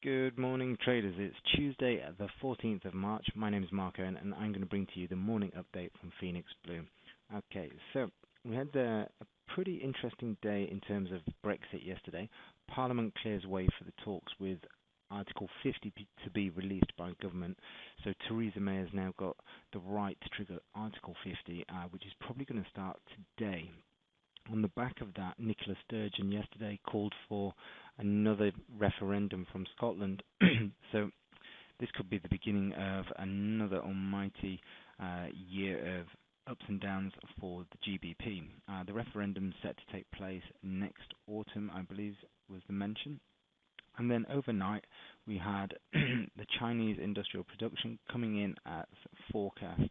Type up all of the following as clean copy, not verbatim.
Good morning, traders. It's Tuesday, the 14th of March. My name is Marco, and I'm going to bring to you the morning update from Phoenix Blue. Okay, so we had a pretty interesting day in terms of Brexit yesterday. Parliament clears way for the talks with Article 50 to be released by government. So Theresa May has now got the right to trigger Article 50, which is probably going to start today. On the back of that, Nicola Sturgeon yesterday called for another referendum from Scotland. So this could be the beginning of another almighty year of ups and downs for the GBP. The referendum set to take place next autumn, I believe was the mention. And then overnight, we had the Chinese industrial production coming in as forecast.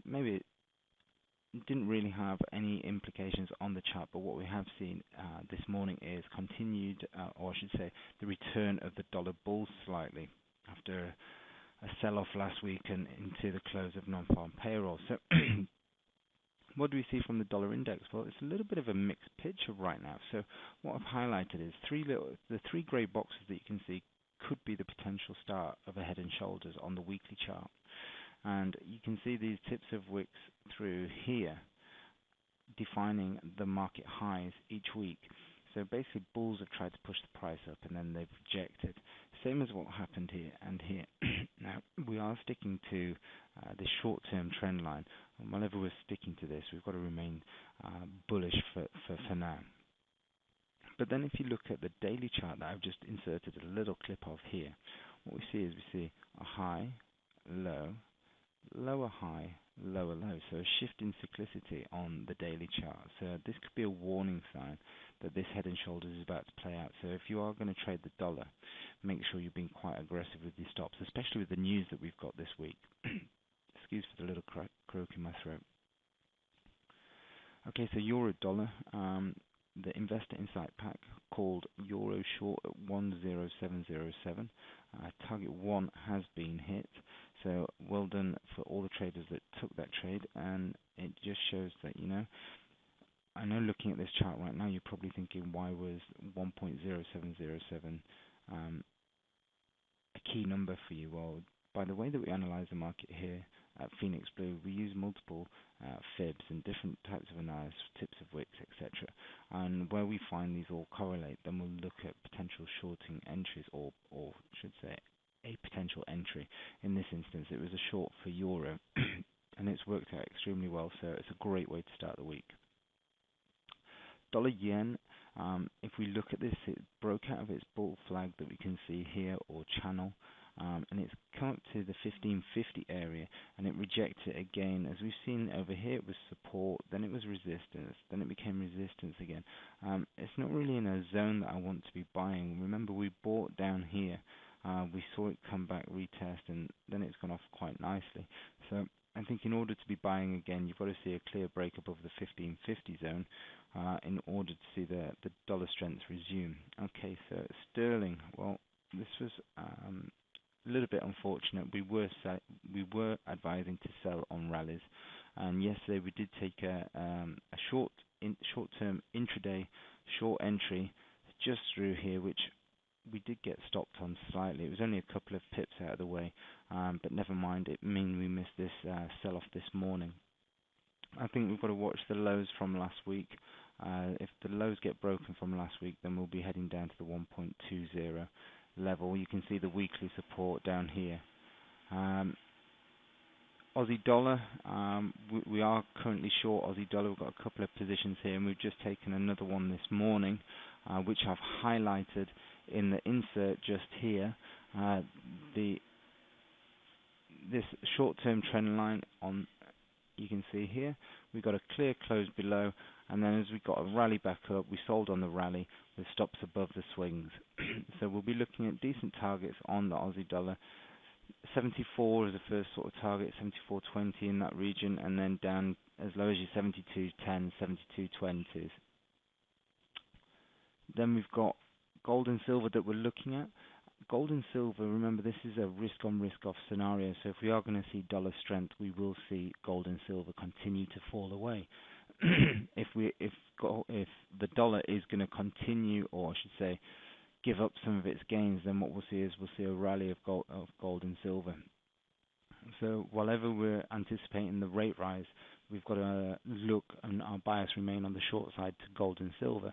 Maybe didn't really have any implications on the chart, but what we have seen this morning is continued, or I should say, the return of the dollar bull slightly after a sell-off last week and into the close of non-farm payroll. So what do we see from the dollar index? Well, it's a little bit of a mixed picture right now. So what I've highlighted is the three grey boxes that you can see could be the potential start of a head and shoulders on the weekly chart. And you can see these tips of wicks through here defining the market highs each week. So basically bulls have tried to push the price up and then they've rejected. Same as what happened here and here. Now we are sticking to this short-term trend line, and whenever we're sticking to this, we've got to remain bullish for now. But then if you look at the daily chart that I've just inserted a little clip of here, what we see is we see a high, low, lower high, lower low, so a shift in cyclicity on the daily chart. So this could be a warning sign that this head and shoulders is about to play out. So if you are going to trade the dollar, make sure you're being quite aggressive with your stops, especially with the news that we've got this week. Excuse for the little croak in my throat. Okay, so euro dollar, the investor insight pack called euro short at 10707. Target 1 has been hit, so well done for all the traders that took that trade. And it just shows that, I know looking at this chart right now, you're probably thinking, why was 1.0707 a key number for you? Well, by the way that we analyze the market here at Phoenix Blue, we use multiple fibs and different types of analysis, tips of wicks, etc. And where we find these all correlate, then we'll look at potential shorting entries, or should say a potential entry. In this instance, it was a short for euro, and it's worked out extremely well, so it's a great way to start the week. Dollar yen, if we look at this, it broke out of its bull flag that we can see here, or channel, and it's come up to the 1550 area, and it rejected again. As we've seen over here, it was support, then it was resistance, then it became resistance again. It's not really in a zone that I want to be buying. Remember, we bought down here, we saw it come back, retest, and then it's gone off quite nicely. So I think in order to be buying again, you've got to see a clear break above the 1550 zone in order to see the dollar strength resume. Okay, so sterling, well, this was a little bit unfortunate. We were advising to sell on rallies, and yesterday we did take a short-term intraday short entry just through here, which we did get stopped on slightly. It was only a couple of pips out of the way, but never mind. It means we missed this sell-off this morning. I think we've got to watch the lows from last week. If the lows get broken from last week, then we'll be heading down to the 1.20 level. You can see the weekly support down here. Aussie dollar, we are currently short Aussie dollar. We've got a couple of positions here, and we've just taken another one this morning, which I've highlighted in the insert just here. This short-term trend line on, you can see here, we've got a clear close below, and then as we got a rally back up, we sold on the rally with stops above the swings. So we'll be looking at decent targets on the Aussie dollar. 74 is the first sort of target, 74.20 in that region, and then down as low as your 72.10, 72.20s. Then we've got gold and silver that we're looking at. Gold and silver, remember, this is a risk-on, risk-off scenario, so if we are going to see dollar strength, we will see gold and silver continue to fall away. If the dollar is going to continue, or I should say give up some of its gains, then what we'll see is we'll see a rally of gold and silver. So whatever we're anticipating the rate rise, we've got to look and our bias remain on the short side to gold and silver.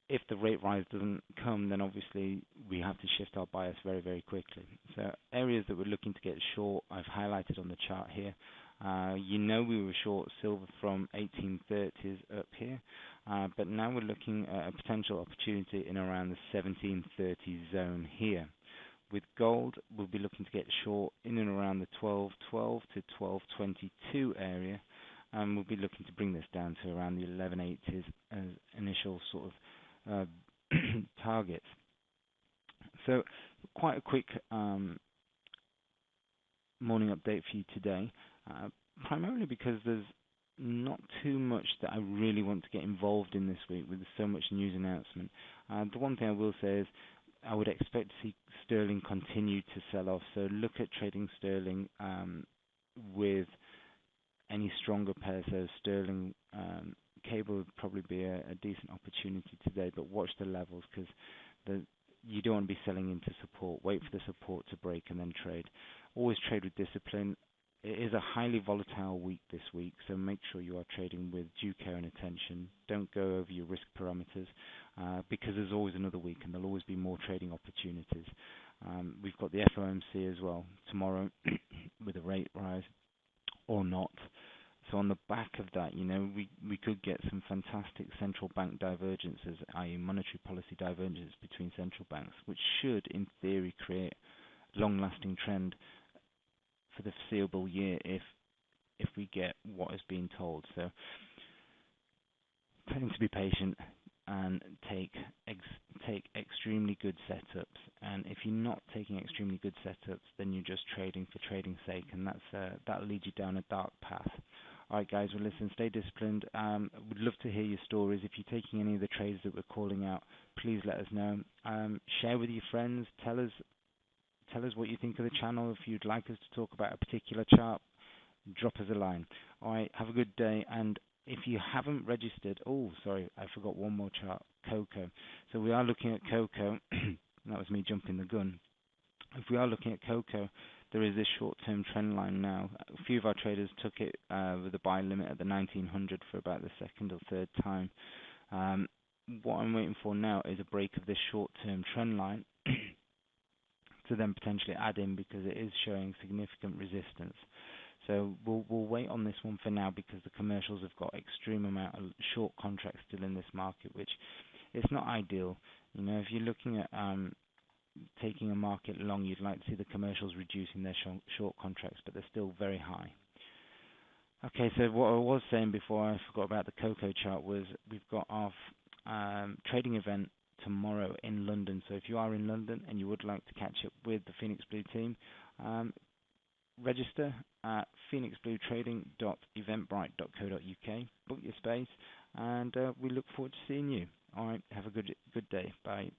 If the rate rise doesn't come, then obviously we have to shift our bias very, very quickly. So areas that we're looking to get short, I've highlighted on the chart here. We were short silver from 1830s up here, but now we're looking at a potential opportunity in around the 1730 zone here. With gold, we'll be looking to get short in and around the 1212 to 1222 area, and we'll be looking to bring this down to around the 1180s as initial sort of targets. So quite a quick morning update for you today, primarily because there's not too much that I really want to get involved in this week with so much news announcement. The one thing I will say is I would expect to see sterling continue to sell off, so look at trading sterling with any stronger pairs. So sterling cable would probably be a decent opportunity today, but watch the levels because you don't want to be selling into support. Wait for the support to break and then trade. Always trade with discipline. It is a highly volatile week this week, so make sure you are trading with due care and attention. Don't go over your risk parameters because there's always another week and there'll always be more trading opportunities. We've got the FOMC as well tomorrow with a rate rise or not. So on the back of that, we could get some fantastic central bank divergences, i.e. monetary policy divergences between central banks, which should, in theory, create a long-lasting trend for the foreseeable year if we get what is being told. So trying to be patient and take extremely good setups. And if you're not taking extremely good setups, then you're just trading for trading's sake, and that'll lead you down a dark path. All right, guys. Well, listen, stay disciplined. Would love to hear your stories. If you're taking any of the trades that we're calling out, please let us know. Share with your friends. Tell us what you think of the channel. If you'd like us to talk about a particular chart, drop us a line. All right, have a good day. And if you haven't registered, I forgot one more chart, cocoa. So we are looking at cocoa. That was me jumping the gun. If we are looking at cocoa, there is this short-term trend line now. A few of our traders took it with a buy limit at the 1900 for about the second or third time. What I'm waiting for now is a break of this short-term trend line to then potentially add in because it is showing significant resistance. So we'll wait on this one for now because the commercials have got extreme amount of short contracts still in this market, which it's not ideal. If you're looking at taking a market long, you'd like to see the commercials reducing their short contracts, but they're still very high. Okay, so what I was saying before I forgot about the cocoa chart was we've got our trading event tomorrow in London. So if you are in London and you would like to catch up with the Phoenix Blue team, register at phoenixbluetrading.eventbrite.co.uk, book your space, and we look forward to seeing you. All right, have a good day. Bye.